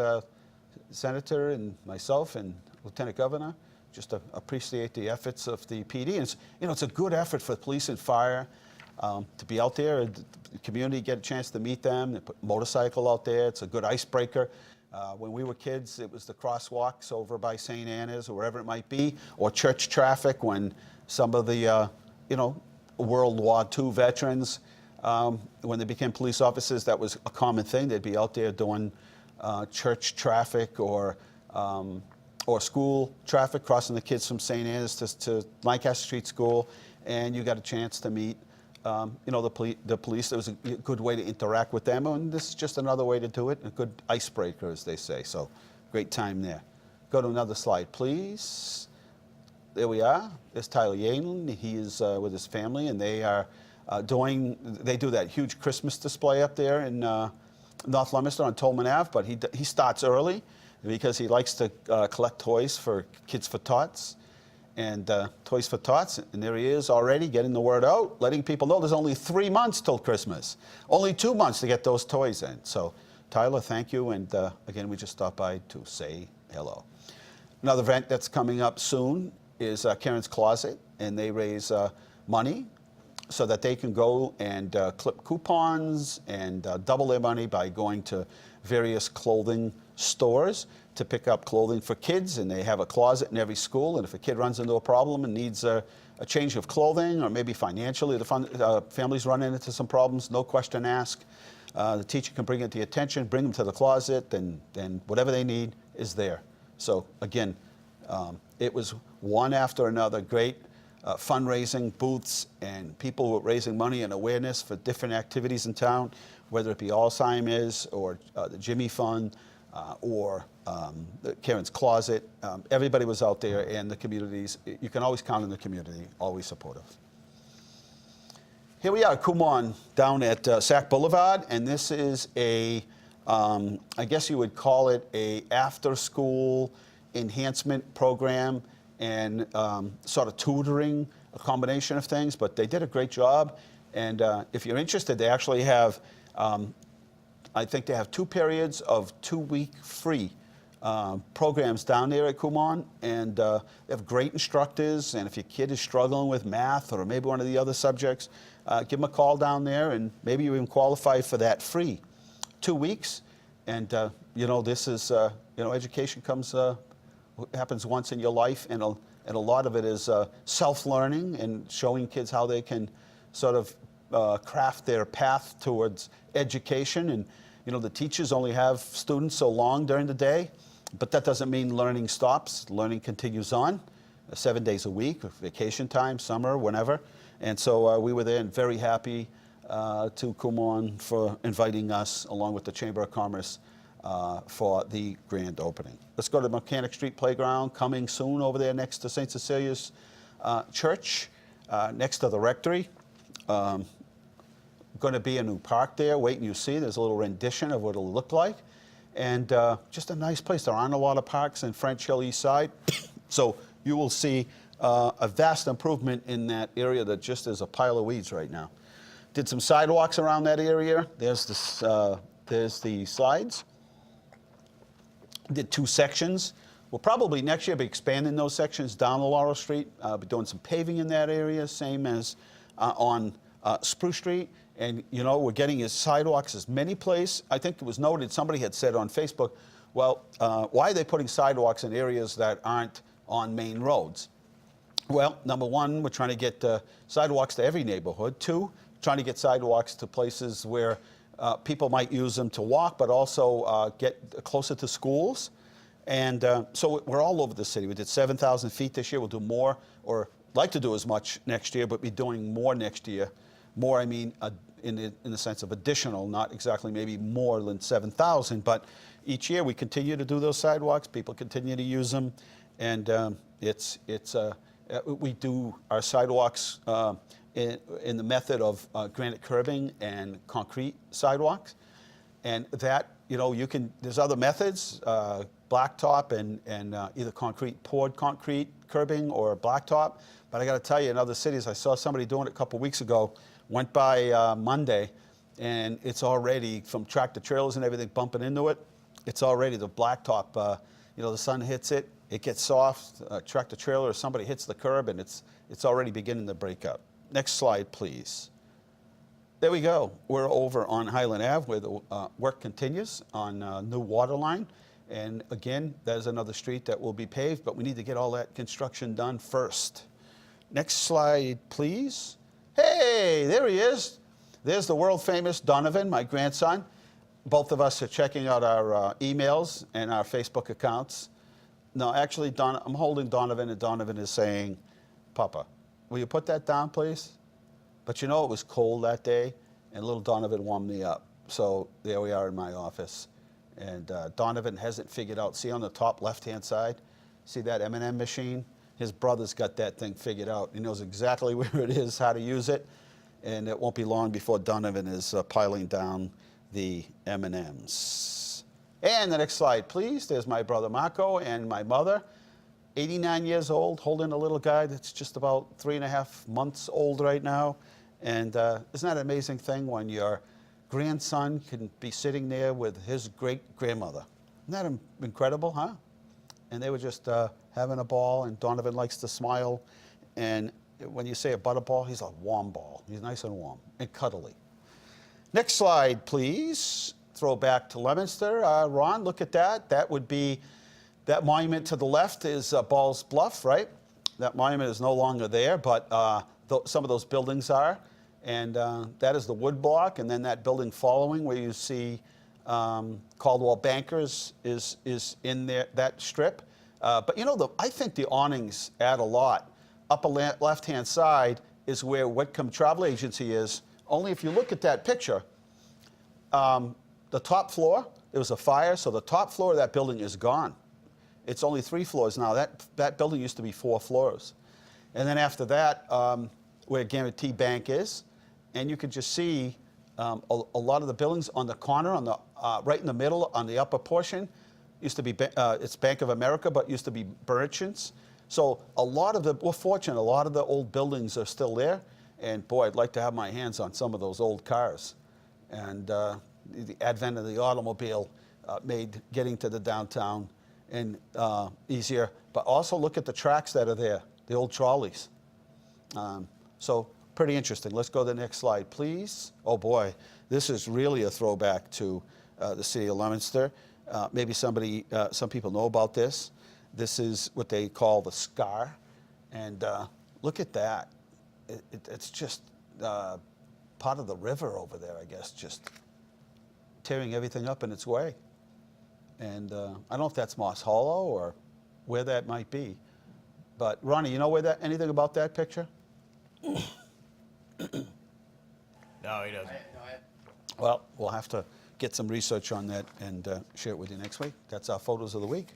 Senator and myself and Lieutenant Governor just appreciate the efforts of the PD. And it's a good effort for police and fire to be out there, the community get a chance to meet them. They put a motorcycle out there. It's a good icebreaker. When we were kids, it was the crosswalks over by St. Anna's or wherever it might be, or church traffic when some of the, World War II veterans, when they became police officers, that was a common thing. They'd be out there doing church traffic or school traffic, crossing the kids from St. Anne's to Lancaster Street School, and you got a chance to meet the police. There was a good way to interact with them, and this is just another way to do it, a good icebreaker, as they say. So, great time there. Go to another slide, please. There we are. There's Tyler Yalen. He is with his family, and they are they do that huge Christmas display up there in North Leominster on Tolman Ave, but he starts early because he likes to collect toys for Kids for Tots. And Toys for Tots, and there he is already getting the word out, letting people know there's only 3 months till Christmas. Only 2 months to get those toys in. So, Tyler, thank you, and again, we just stopped by to say hello. Another event that's coming up soon is Karen's Closet, and they raise money so that they can go and clip coupons and double their money by going to various clothing stores to pick up clothing for kids, and they have a closet in every school, and if a kid runs into a problem and needs a change of clothing, or maybe financially the family's running into some problems, no question asked. The teacher can bring it to your attention, bring them to the closet, and whatever they need is there. So again, it was one after another great fundraising booths, and people were raising money and awareness for different activities in town, whether it be Alzheimer's or the Jimmy Fund, or Karen's Closet. Everybody was out there, and the communities, you can always count on the community, always supportive. Here we are, Kumon, down at Sac Boulevard, and this is I guess you would call it a after-school enhancement program and sort of tutoring, a combination of things, but they did a great job. And if you're interested, they actually have, I think they have 2 periods of 2-week free programs down there at Kumon, and they have great instructors. And if your kid is struggling with math or maybe one of the other subjects, give them a call down there, and maybe you even qualify for that free 2 weeks. And this is education happens once in your life, and a lot of it is self-learning and showing kids how they can sort of craft their path towards education. And the teachers only have students so long during the day, but that doesn't mean learning stops. Learning continues on 7 days a week, vacation time, summer, whenever. And so we were there, and very happy to Kumon for inviting us, along with the Chamber of Commerce, for the grand opening. Let's go to the Mechanic Street Playground, coming soon over there next to St. Cecilia's Church, next to the rectory. Going to be a new park there. Wait and you see. There's a little rendition of what it'll look like. And just a nice place. There aren't a lot of parks in French Hill East Side. So you will see a vast improvement in that area that just is a pile of weeds right now. Did some sidewalks around that area. There's this there's the slides. Did 2 sections. We'll probably next year be expanding those sections down the Laurel Street. Be doing some paving in that area, same as on Spruce Street. And you know, we're getting his sidewalks as many places. I think it was noted, somebody had said on Facebook, well, why are they putting sidewalks in areas that aren't on main roads? Well, number one, we're trying to get sidewalks to every neighborhood. 2, trying to get sidewalks to places where people might use them to walk, but also get closer to schools. And so we're all over the city. We did 7,000 feet this year. We'll do more, or like to do as much next year, but be doing more next year. More, I mean, in the sense of additional, not exactly maybe more than 7,000, but each year we continue to do those sidewalks. People continue to use them, and we do our sidewalks in the method of granite curbing and concrete sidewalks. And that, you know, there's other methods, blacktop and either poured concrete curbing or blacktop. But I got to tell you, in other cities, I saw somebody doing it a couple weeks ago, went by Monday, and it's already, from tractor trailers and everything bumping into it, it's already the blacktop, you know, the sun hits it, it gets soft, tractor trailer or somebody hits the curb, and it's already beginning to break up. Next slide, please. There we go. We're over on Highland Ave where the work continues on new water line. And again, there's another street that will be paved, but we need to get all that construction done first. Next slide, please. Hey, there he is. There's the world famous Donovan, my grandson. Both of us are checking out our emails and our Facebook accounts. No, actually, I'm holding Donovan, and Donovan is saying, Papa, will you put that down, please? But you know, it was cold that day, and little Donovan warmed me up. So there we are in my office. And Donovan hasn't figured out, see on the top left-hand side, see that M&M machine? His brother's got that thing figured out. He knows exactly where it is, how to use it, and it won't be long before Donovan is piling down the M&Ms. And the next slide, please. There's my brother Marco and my mother, 89 years old, holding a little guy that's just about 3.5 months old right now. And isn't that an amazing thing when your grandson can be sitting there with his great-grandmother? Isn't that incredible, huh? And they were just having a ball, and Donovan likes to smile. And when you say a butterball, he's a warm ball. He's nice and warm and cuddly. Next slide, please. Throw back to Leominster. Ron, look at that. That would be, that monument to the left is Ball's Bluff, right? That monument is no longer there, but some of those buildings are. And that is the wood block, and then that building following where you see Caldwell Bankers is in there, that strip. But you know, I think the awnings add a lot. Upper left-hand side is where Whitcomb Travel Agency is. Only if you look at that picture, the top floor, there was a fire, so the top floor of that building is gone. It's only 3 floors now. That building used to be 4 floors. And then after that, where Guarantee Bank is, and you could just see a lot of the buildings on the corner, on the right in the middle, on the upper portion, used to be it's Bank of America, but used to be merchants. So we're fortunate, a lot of the old buildings are still there. And boy, I'd like to have my hands on some of those old cars. And the advent of the automobile made getting to the downtown and easier. But also look at the tracks that are there, the old trolleys. So pretty interesting. Let's go to the next slide, please. Oh boy, this is really a throwback to the city of Leominster. Maybe some people know about this. This is what they call the scar. And look at that. It's just part of the river over there, I guess, just tearing everything up in its way. And I don't know if that's Moss Hollow or where that might be. But Ronnie, you know anything about that picture? No, he doesn't. Well, we'll have to get some research on that and share it with you next week. That's our photos of the week.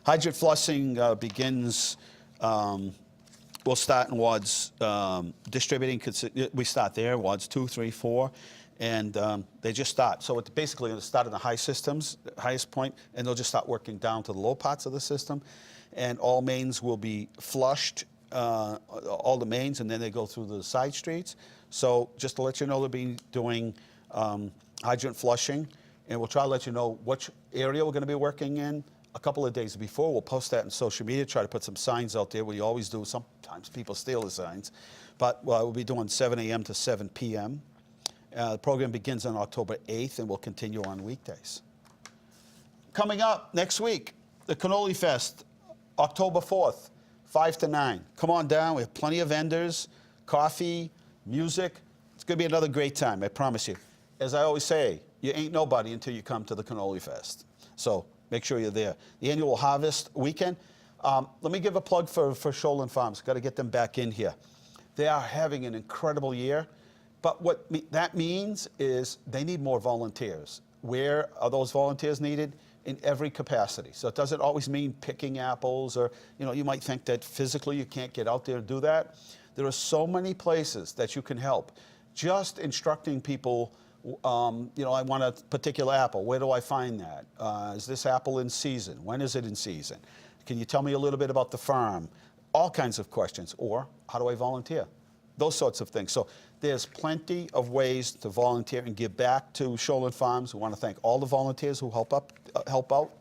Hydrant flushing begins. We'll start in wards distributing. We start there, wards 2, 3, 4, and they just start. So it's basically going to start in the highest point, and they'll just start working down to the low parts of the system. And all mains will be flushed, all the mains, and then they go through the side streets. So just to let you know, they'll be doing hydrant flushing and we'll try to let you know which area we're going to be working in a couple of days before. We'll post that in social media, try to put some signs out there. We always do. Sometimes people steal the signs. But we'll be doing 7 a.m. to 7 p.m. The program begins on October 8th and will continue on weekdays. Coming up next week, the Cannoli Fest, October 4th, 5 to 9. Come on down. We have plenty of vendors, coffee, music. It's going to be another great time, I promise you. As I always say, you ain't nobody until you come to the Cannoli Fest. So make sure you're there. The annual harvest weekend. Let me give a plug for Shoalin Farms. Got to get them back in here. They are having an incredible year. But what that means is they need more volunteers. Where are those volunteers needed? In every capacity. So it doesn't always mean picking apples, or you might think that physically you can't get out there and do that. There are so many places that you can help. Just instructing people, I want a particular apple. Where do I find that? Is this apple in season? When is it in season? Can you tell me a little bit about the farm? All kinds of questions. Or how do I volunteer? Those sorts of things. So there's plenty of ways to volunteer and give back to Shoalin Farms. We want to thank all the volunteers who help out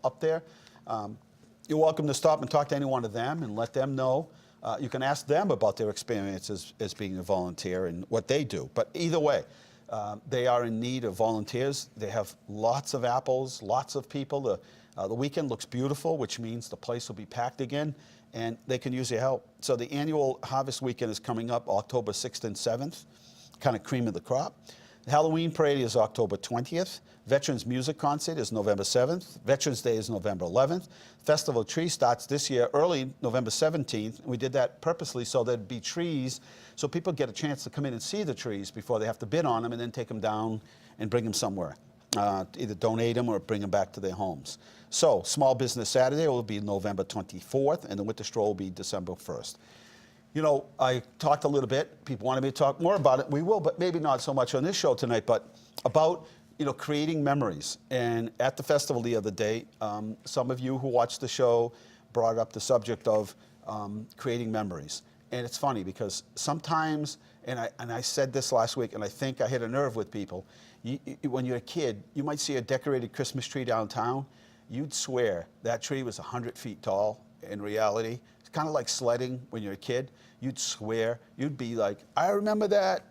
up there. You're welcome to stop and talk to any one of them and let them know. You can ask them about their experiences as being a volunteer and what they do. But either way, they are in need of volunteers. They have lots of apples, lots of people. The weekend looks beautiful, which means the place will be packed again, and they can use your help. So the annual harvest weekend is coming up October 6th and 7th, kind of cream of the crop. The Halloween parade is October 20th. Veterans Music Concert is November 7th. Veterans Day is November 11th. Festival Tree starts this year early, November 17th. We did that purposely so there'd be trees, so people get a chance to come in and see the trees before they have to bid on them and then take them down and bring them somewhere. Either donate them or bring them back to their homes. So Small Business Saturday will be November 24th, and the Winter Stroll will be December 1st. I talked a little bit. People wanted me to talk more about it. We will, but maybe not so much on this show tonight, but about creating memories. And at the festival the other day, some of you who watched the show brought up the subject of creating memories. And it's funny because sometimes, and I said this last week, and I think I hit a nerve with people, when you're a kid, you might see a decorated Christmas tree downtown. You'd swear that tree was 100 feet tall in reality. It's kind of like sledding when you're a kid. You'd swear, you'd be like, I remember that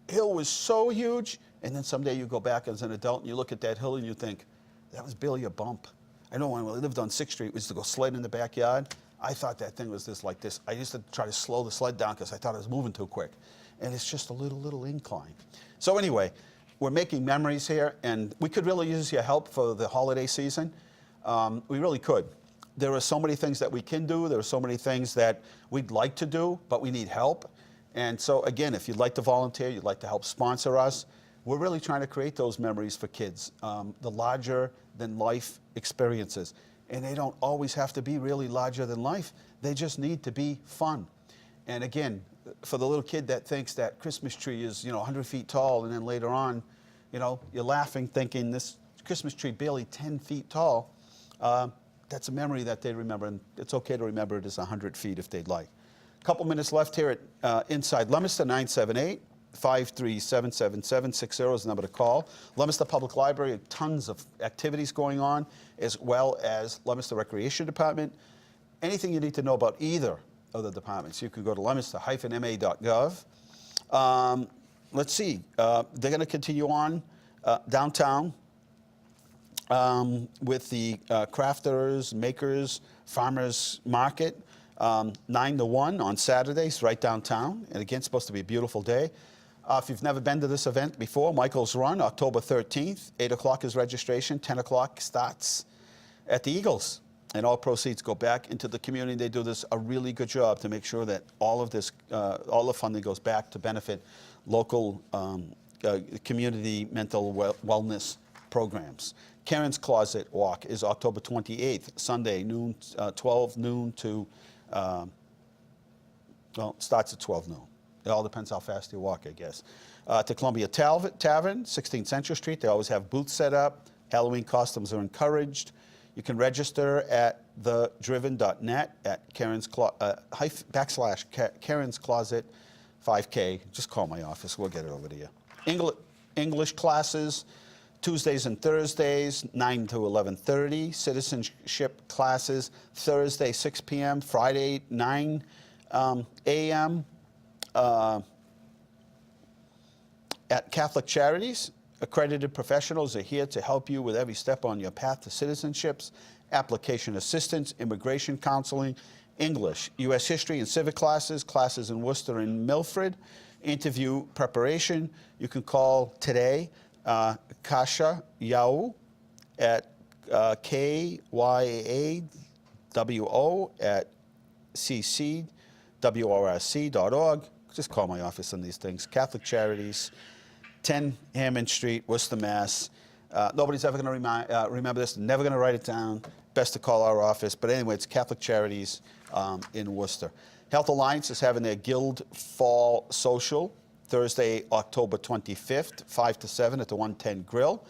hill was so huge. And then someday you go back as an adult and you look at that hill and you think, that was barely a bump. I know when we lived on 6th Street, we used to go sledding in the backyard. I thought that thing was this like this. I used to try to slow the sled down because I thought it was moving too quick. And it's just a little incline. So anyway, we're making memories here, and we could really use your help for the holiday season. We really could. There are so many things that we can do. There are so many things that we'd like to do, but we need help. And so again, if you'd like to volunteer, you'd like to help sponsor us, we're really trying to create those memories for kids, the larger than life experiences. And they don't always have to be really larger than life. They just need to be fun. And again, for the little kid that thinks that Christmas tree is 100 feet tall, and then later on, you're laughing thinking this Christmas tree barely 10 feet tall, that's a memory that they remember, and it's okay to remember it as 100 feet if they'd like. A couple minutes left here at Inside Leominster, 978-537-7760 is the number to call. Leominster Public Library, tons of activities going on, as well as Leominster Recreation Department. Anything you need to know about either of the departments, you can go to leominster-ma.gov. Let's see, they're going to continue on downtown with the crafters, makers, farmers market, 9 to 1 on Saturdays right downtown. And again, it's supposed to be a beautiful day. If you've never been to this event before, Michael's Run, October 13th, 8 o'clock is registration, 10 o'clock starts at the Eagles. And all proceeds go back into the community. They do a really good job to make sure that all of this, all the funding goes back to benefit local community mental wellness programs. Karen's Closet Walk is October 28th, Sunday, 12 noon to, it starts at 12 noon. It all depends how fast you walk, I guess. To Columbia Tavern, 16th Central Street. They always have booths set up. Halloween costumes are encouraged. You can register at thedriven.net at Karen's Closet 5K. Just call my office. We'll get it over to you. English classes, Tuesdays and Thursdays, 9 to 11:30. Citizenship classes, Thursday, 6 p.m., Friday, 9 a.m. At Catholic Charities, accredited professionals are here to help you with every step on your path to citizenships, application assistance, immigration counseling, English, U.S. history and civic classes, classes in Worcester and Milford, interview preparation. You can call today Kasha Yao at KYAWO at ccwrc.org. Just call my office on these things. Catholic Charities, 10 Hammond Street, Worcester, Mass. Nobody's ever going to remember this, never going to write it down. Best to call our office. But anyway, it's Catholic Charities in Worcester. Health Alliance is having their Guild Fall Social Thursday, October 25th, 5 to 7 at the 110 Grill.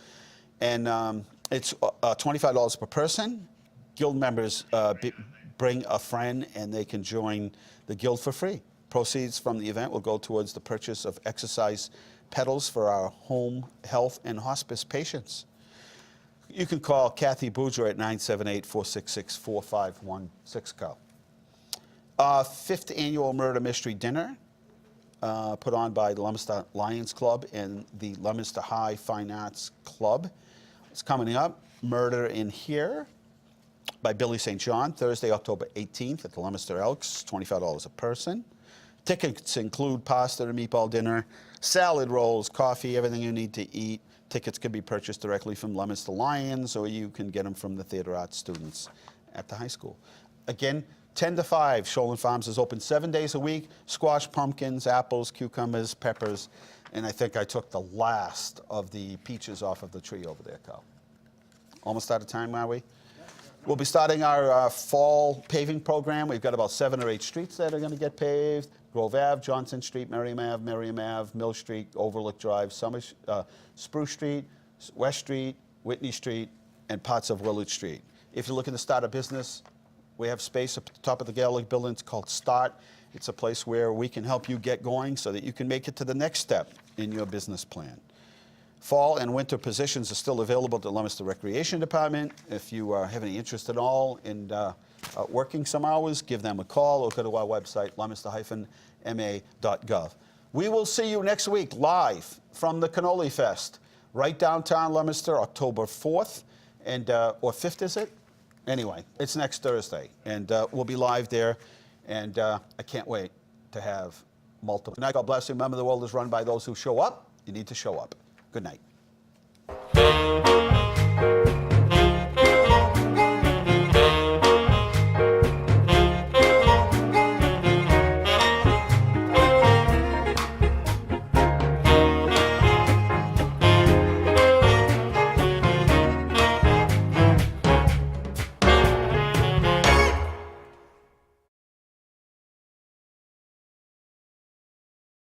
And it's $25 per person. Guild members bring a friend and they can join the Guild for free. Proceeds from the event will go towards the purchase of exercise pedals for our home health and hospice patients. You can call Kathy Boudreau at 978-466-4516. Carl. 5th Annual Murder Mystery Dinner put on by the Leominster Lions Club and the Leominster High Fine Arts Club. It's coming up. Murder in Here by Billy St. John, Thursday, October 18th at the Leominster Elks, $25 a person. Tickets include pasta and meatball dinner, salad rolls, coffee, everything you need to eat. Tickets can be purchased directly from Leominster Lions, or you can get them from the theater arts students at the high school. Again, 10 to 5, Shoalin Farms is open 7 days a week. Squash, pumpkins, apples, cucumbers, peppers, and I think I took the last of the peaches off of the tree over there, Carl. Almost out of time, are we? We'll be starting our fall paving program. We've got about 7 or 8 streets that are going to get paved. Grove Ave, Johnson Street, Merriam Ave, Mill Street, Overlook Drive, Spruce Street, West Street, Whitney Street, and parts of Willard Street. If you're looking to start a business, we have space up at the top of the gallery building. It's called Start. It's a place where we can help you get going so that you can make it to the next step in your business plan. Fall and winter positions are still available at the Leominster Recreation Department. If you have any interest at all in working some hours, give them a call or go to our website, leominster-ma.gov. We will see you next week live from the Cannoli Fest, right downtown Leominster, October 4th, and or 5th, is it? Anyway, it's next Thursday, and we'll be live there, and I can't wait to have multiple. Good night, God bless you. Remember, the world is run by those who show up. You need to show up. Good night.